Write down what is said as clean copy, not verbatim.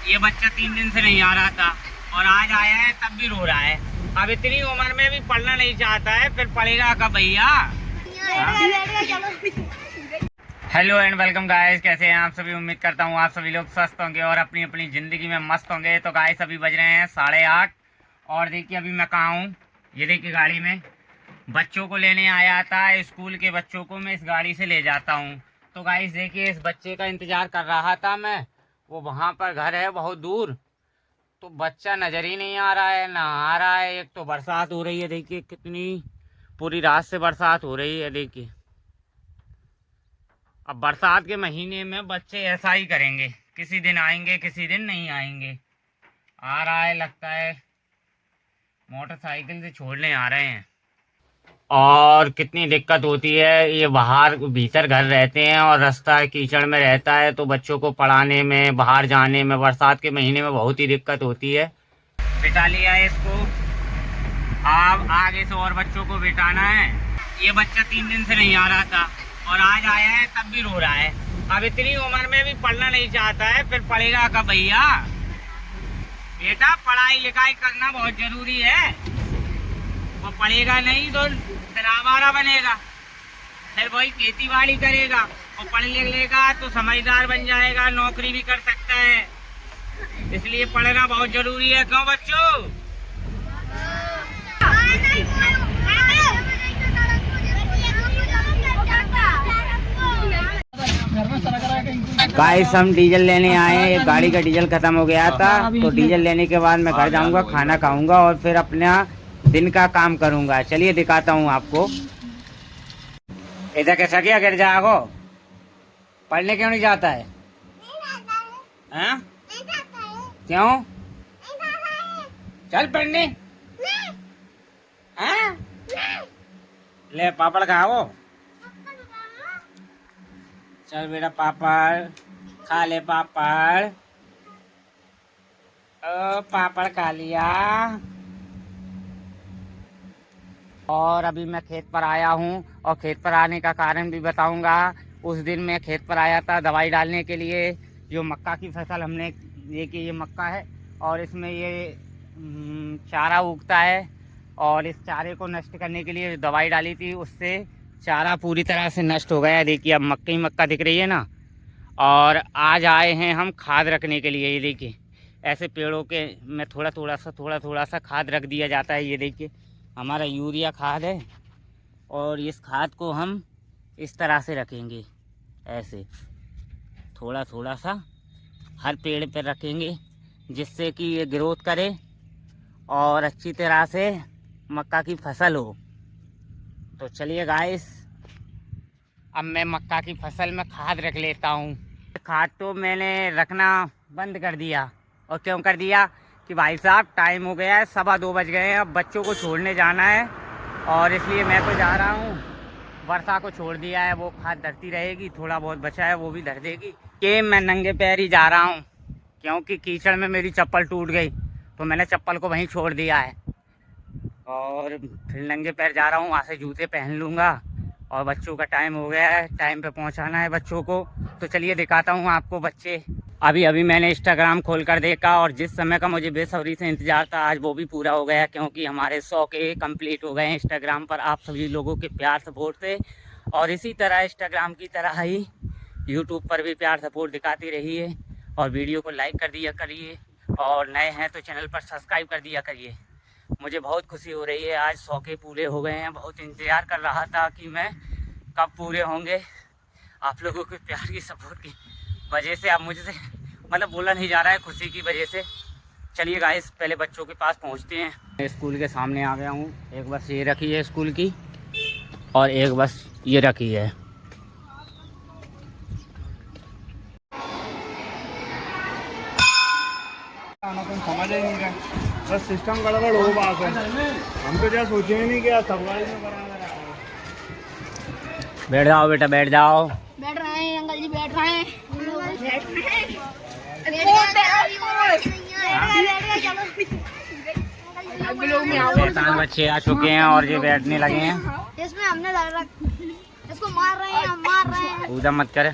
ये बच्चा 3 दिन से नहीं आ रहा था और आज आया है तब भी रो रहा है। अब इतनी उम्र में भी पढ़ना नहीं चाहता है, फिर पढ़ेगा कब भैया? हेलो एंड वेलकम गाइस, कैसे हैं आप सभी? उम्मीद करता हूँ आप सभी लोग स्वस्थ होंगे और अपनी अपनी ज़िंदगी में मस्त होंगे। तो गाइस अभी बज रहे हैं 8:30 और देखिए अभी मैं कहाँ हूँ। ये देखिए गाड़ी में बच्चों को लेने आया था, स्कूल के बच्चों को मैं इस गाड़ी से ले जाता हूँ। तो गाइस देखिए इस बच्चे का इंतज़ार कर रहा था मैं, वो वहाँ पर घर है बहुत दूर, तो बच्चा नज़र ही नहीं आ रहा है, ना आ रहा है। एक तो बरसात हो रही है, देखिए कितनी पूरी रात से बरसात हो रही है। देखिए अब बरसात के महीने में बच्चे ऐसा ही करेंगे, किसी दिन आएंगे किसी दिन नहीं आएंगे। आ रहा है, लगता है मोटरसाइकिल से छोड़ने आ रहे हैं। और कितनी दिक्कत होती है, ये बाहर भीतर घर रहते हैं और रास्ता कीचड़ में रहता है, तो बच्चों को पढ़ाने में बाहर जाने में बरसात के महीने में बहुत ही दिक्कत होती है। बिठा लिया है इसको, अब आगे से और बच्चों को बिठाना है। ये बच्चा 3 दिन से नहीं आ रहा था और आज आया है तब भी रो रहा है। अब इतनी उम्र में भी पढ़ना नहीं चाहता है, फिर पढ़ेगा कब भैया? बेटा पढ़ाई लिखाई करना बहुत जरूरी है, वो पढ़ेगा नहीं तो फिर आवारा बनेगा, फिर वही खेती बाड़ी करेगा। और पढ़ लिख लेगा तो समझदार बन जाएगा, नौकरी भी कर सकता है। इसलिए पढ़ना बहुत जरूरी है। क्यों बच्चों? गाइस हम डीजल लेने आए हैं, गाड़ी का डीजल खत्म हो गया था, तो डीजल लेने के बाद मैं घर जाऊंगा, खाना खाऊंगा और फिर अपना दिन का काम करूंगा। चलिए दिखाता हूँ आपको। इधर कैसा किया गिर जाओ, पढ़ने क्यों नहीं जाता है? हैं? क्यों? चल पढ़ने। हैं? ले पापड़ खाओ। चल बेटा पापड़ खा ले, पापड़। ओ पापड़ खा लिया। और अभी मैं खेत पर आया हूँ और खेत पर आने का कारण भी बताऊंगा। उस दिन मैं खेत पर आया था दवाई डालने के लिए। जो मक्का की फसल हमने, ये मक्का है और इसमें ये चारा उगता है, और इस चारे को नष्ट करने के लिए दवाई डाली थी, उससे चारा पूरी तरह से नष्ट हो गया। देखिए अब मक्का ही मक्का दिख रही है ना। और आज आए हैं हम खाद रखने के लिए। ये देखिए ऐसे पेड़ों के में थोड़ा थोड़ा सा खाद रख दिया जाता है। ये देखिए हमारा यूरिया खाद है और इस खाद को हम इस तरह से रखेंगे, ऐसे थोड़ा सा हर पेड़ पर रखेंगे, जिससे कि ये ग्रोथ करे और अच्छी तरह से मक्का की फसल हो। तो चलिए गाइस अब मैं मक्का की फसल में खाद रख लेता हूँ। खाद तो मैंने रखना बंद कर दिया। और क्यों कर दिया कि भाई साहब टाइम हो गया है, 2:15 बज गए हैं, अब बच्चों को छोड़ने जाना है और इसलिए मैं तो जा रहा हूँ। वर्षा को छोड़ दिया है, वो खाद धरती रहेगी, थोड़ा बहुत बचा है वो भी धर देगी। कि मैं नंगे पैर ही जा रहा हूँ, क्योंकि कीचड़ में मेरी चप्पल टूट गई, तो मैंने चप्पल को वहीं छोड़ दिया है और फिर नंगे पैर जा रहा हूँ। वहाँ से जूते पहन लूँगा और बच्चों का टाइम हो गया है, टाइम पे पहुँचाना है बच्चों को। तो चलिए दिखाता हूँ आपको बच्चे। अभी मैंने इंस्टाग्राम खोल कर देखा और जिस समय का मुझे बेसब्री से इंतज़ार था आज वो भी पूरा हो गया, क्योंकि हमारे 100 के कंप्लीट हो गए हैं इंस्टाग्राम पर आप सभी लोगों के प्यार सपोर्ट से। और इसी तरह इंस्टाग्राम की तरह ही यूट्यूब पर भी प्यार सपोर्ट दिखाती रहिए और वीडियो को लाइक कर दिया करिए, और नए हैं तो चैनल पर सब्सक्राइब कर दिया करिए। मुझे बहुत खुशी हो रही है, आज 100 के पूरे हो गए हैं। बहुत इंतज़ार कर रहा था कि मैं कब पूरे होंगे। आप लोगों के प्यार की सपोर्ट की वजह से अब मुझसे मतलब बोला नहीं जा रहा है, खुशी की वजह से। चलिए गाइस पहले बच्चों के पास पहुंचते हैं। स्कूल के सामने आ गया हूं। एक बस ये रखी है स्कूल की और एक बस ये रखी है। समझ ही नहीं रहा, बस सिस्टम गड़बड़ हो बात है। हम तो क्या सोचे ही नहीं कि सब गाड़ी में बराबर है। बैठ जाओ बेटा, बैठ जाओ। बैठ रहे हैं अंकल जी, बैठ रहे हैं। शैतान बच्चे आ चुके हैं और ये बैठने लगे हैं। इसमें हमने लग रहा, इसको मार रहे हैं, हम मार रहे हैं। पूजा मत करे।